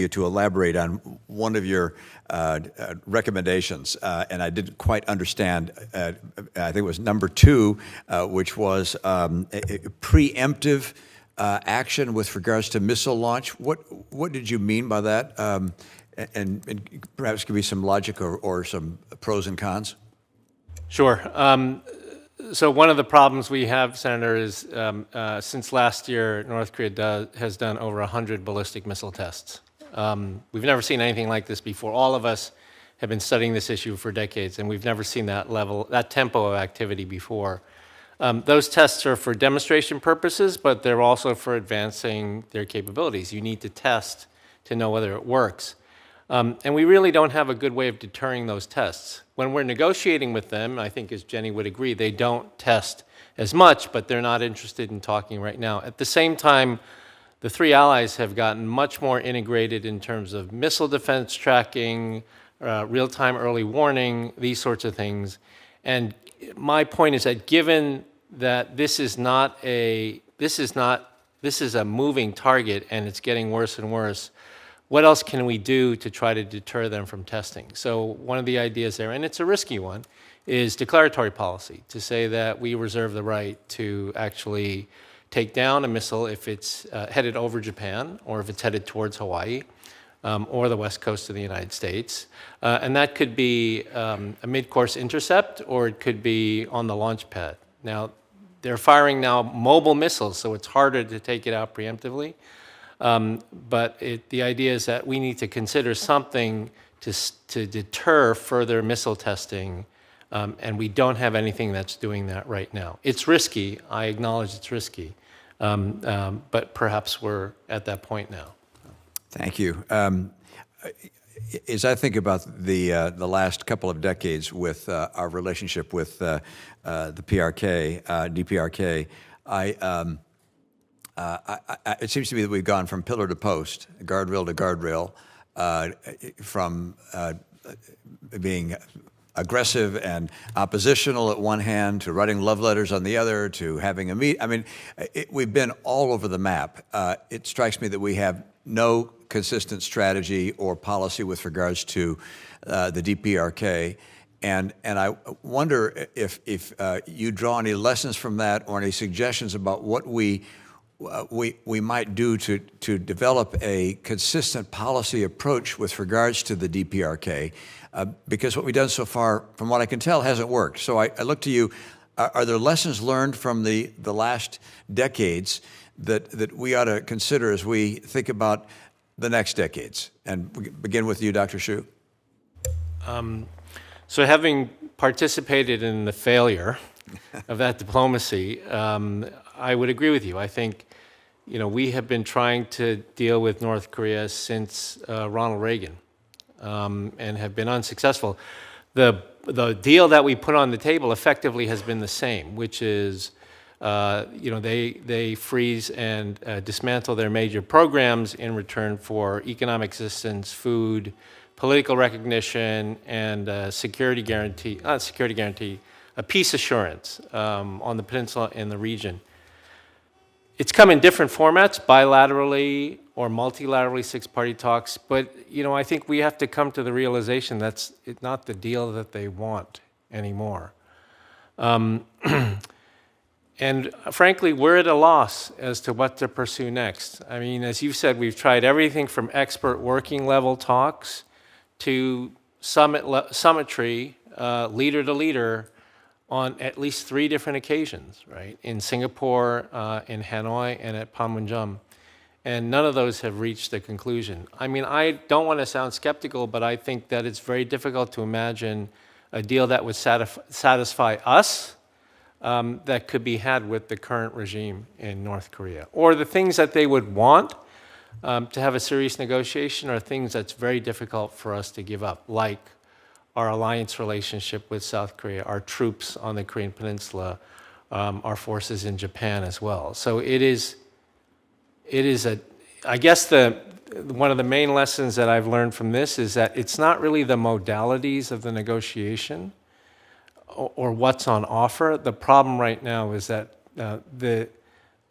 you to elaborate on one of your recommendations, and I didn't quite understand. I think it was number 2, which was a preemptive action with regards to missile launch. What did you mean by that? And perhaps give me some logic or some pros and cons. Sure. So one of the problems we have, Senator, is since last year, North Korea has done over 100 ballistic missile tests. We've never seen anything like this before. All of us have been studying this issue for decades, and we've never seen that tempo of activity before. Those tests are for demonstration purposes, but they're also for advancing their capabilities. You need to test to know whether it works. And we really don't have a good way of deterring those tests. When we're negotiating with them, I think as Jenny would agree, they don't test as much, but they're not interested in talking right now. At the same time, the 3 allies have gotten much more integrated in terms of missile defense tracking, real-time early warning, these sorts of things. And my point is that given that this is a moving target and it's getting worse and worse, what else can we do to try to deter them from testing? So one of the ideas there, and it's a risky one, is declaratory policy, to say that we reserve the right to actually take down a missile if it's headed over Japan or if it's headed towards Hawaii or the west coast of the United States. And that could be a mid-course intercept, or it could be on the launch pad. Now, they're firing now mobile missiles, so it's harder to take it out preemptively. But the idea is that we need to consider something to deter further missile testing, and we don't have anything that's doing that right now. It's risky. I acknowledge it's risky, but perhaps we're at that point now. Thank you. As I think about the last couple of decades with our relationship with the PRK, DPRK, it seems to me that we've gone from pillar to post, guardrail to guardrail, from being aggressive and oppositional at one hand to writing love letters on the other to having a meet. I mean, we've been all over the map. It strikes me that we have no consistent strategy or policy with regards to the DPRK. And I wonder if you draw any lessons from that or any suggestions about what we might do to develop a consistent policy approach with regards to the DPRK, because what we've done so far, from what I can tell, hasn't worked. So I look to you. Are there lessons learned from the last decades that we ought to consider as we think about the next decades? And we begin with you, Dr. Hsu. So having participated in the failure of that diplomacy, I would agree with you. I think, we have been trying to deal with North Korea since Ronald Reagan, and have been unsuccessful. The deal that we put on the table effectively has been the same, which is, they freeze and dismantle their major programs in return for economic assistance, food, political recognition, and a peace assurance on the peninsula and the region. It's come in different formats, bilaterally or multilaterally, 6-party talks, but I think we have to come to the realization that's not the deal that they want anymore. And frankly, we're at a loss as to what to pursue next. I mean, as you said, we've tried everything from expert working level talks to summitry, leader to leader, on at least 3 different occasions, right? In Singapore, in Hanoi, and at Panmunjom. And none of those have reached a conclusion. I mean, I don't want to sound skeptical, but I think that it's very difficult to imagine a deal that would satisfy us that could be had with the current regime in North Korea. Or the things that they would want to have a serious negotiation are things that's very difficult for us to give up, like our alliance relationship with South Korea, our troops on the Korean Peninsula, our forces in Japan as well. So I guess one of the main lessons that I've learned from this is that it's not really the modalities of the negotiation or what's on offer. The problem right now is that the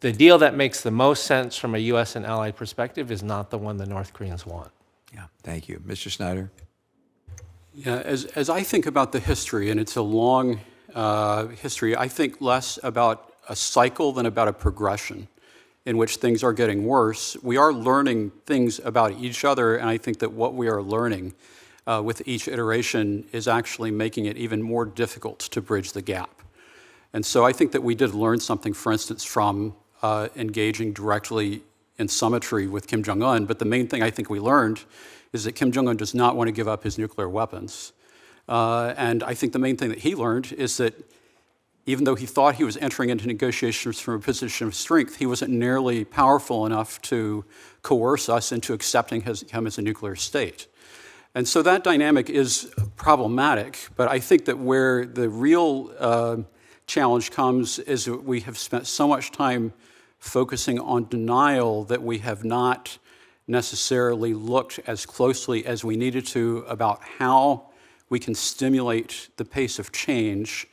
deal that makes the most sense from a U.S. and allied perspective is not the one the North Koreans want. Yeah, thank you. Mr. Snyder? Yeah, as I think about the history, and it's a long history, I think less about a cycle than about a progression in which things are getting worse. We are learning things about each other, and I think that what we are learning with each iteration is actually making it even more difficult to bridge the gap. And so I think that we did learn something, for instance, from engaging directly in summitry with Kim Jong-un, but the main thing I think we learned is that Kim Jong-un does not want to give up his nuclear weapons. And I think the main thing that he learned is that even though he thought he was entering into negotiations from a position of strength, he wasn't nearly powerful enough to coerce us into accepting him as a nuclear state. And so that dynamic is problematic, but I think that where the real challenge comes is that we have spent so much time focusing on denial that we have not necessarily looked as closely as we needed to about how we can stimulate the pace of change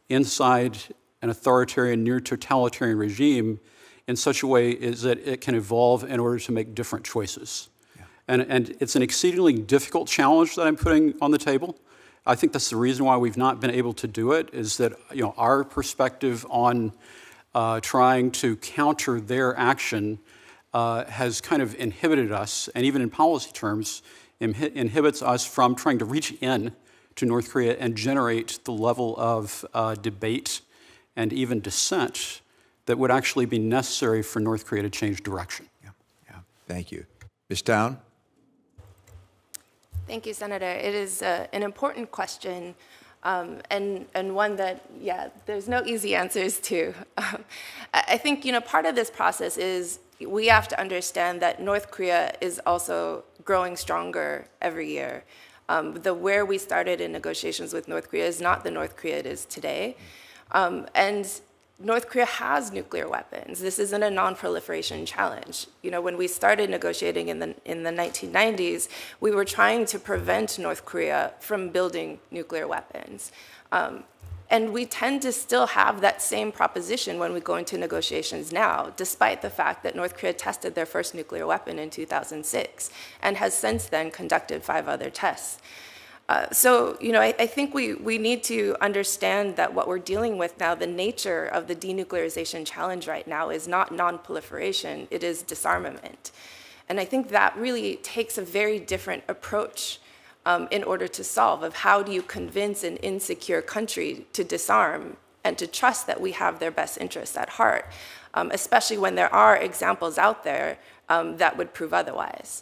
inside an authoritarian, near totalitarian regime in such a way is that it can evolve in order to make different choices. Yeah. And it's an exceedingly difficult challenge that I'm putting on the table. I think that's the reason why we've not been able to do it, is that our perspective on trying to counter their action has kind of inhibited us, and even in policy terms, inhibits us from trying to reach in to North Korea and generate the level of debate and even dissent that would actually be necessary for North Korea to change direction. Yeah, yeah. Thank you. Ms. Town? Thank you, Senator. It is an important question, and one that, there's no easy answers to. I think, part of this process is we have to understand that North Korea is also growing stronger every year. Where we started in negotiations with North Korea is not the North Korea it is today. And North Korea has nuclear weapons. This isn't a non-proliferation challenge. When we started negotiating in the 1990s, we were trying to prevent North Korea from building nuclear weapons. And we tend to still have that same proposition when we go into negotiations now, despite the fact that North Korea tested their first nuclear weapon in 2006 and has since then conducted 5 other tests. I think we need to understand that what we're dealing with now, the nature of the denuclearization challenge right now is not non-proliferation, it is disarmament. And I think that really takes a very different approach in order to solve of how do you convince an insecure country to disarm and to trust that we have their best interests at heart, especially when there are examples out there that would prove otherwise.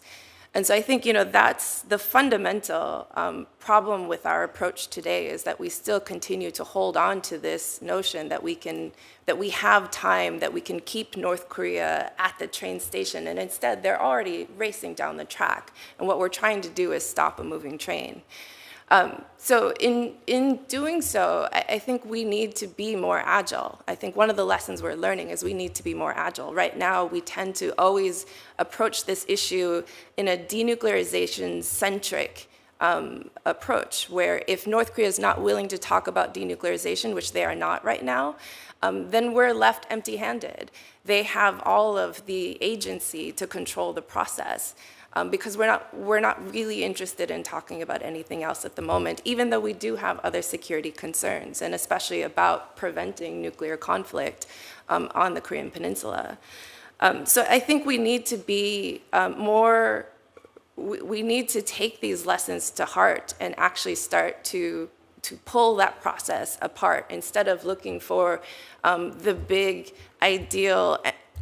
And so I think, that's the fundamental problem with our approach today, is that we still continue to hold on to this notion that we have time, that we can keep North Korea at the train station, and instead they're already racing down the track. And what we're trying to do is stop a moving train. So in doing so, I think we need to be more agile. I think one of the lessons we're learning is we need to be more agile. Right now, we tend to always approach this issue in a denuclearization-centric approach, where if North Korea is not willing to talk about denuclearization, which they are not right now, then we're left empty-handed. They have all of the agency to control the process. Because we're not really interested in talking about anything else at the moment, even though we do have other security concerns, and especially about preventing nuclear conflict on the Korean Peninsula. So I think we need to be we need to take these lessons to heart and actually start to pull that process apart instead of looking for the big ideal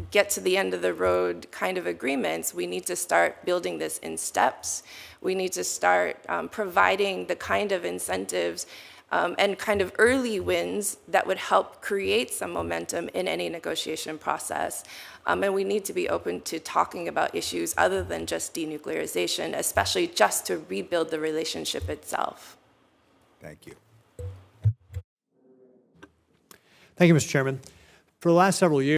get to the end of the road kind of agreements. We need to start building this in steps. We need to start providing the kind of incentives and kind of early wins that would help create some momentum in any negotiation process. And we need to be open to talking about issues other than just denuclearization, especially just to rebuild the relationship itself. Thank you. Thank you, Mr. Chairman. For the last several years,